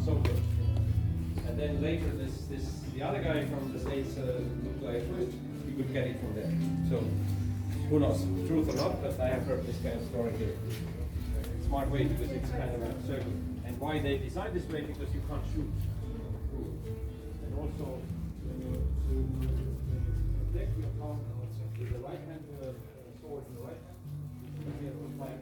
so good. And then later, the other guy from the States looked like you could get it from there. So who knows, truth or not, but I have heard this kind of story here. Smart way because it's kind of a circle. And why they designed this way, because you can't shoot through it. And also, when you protect your partner also with the right hand sword in the right hand, you can fire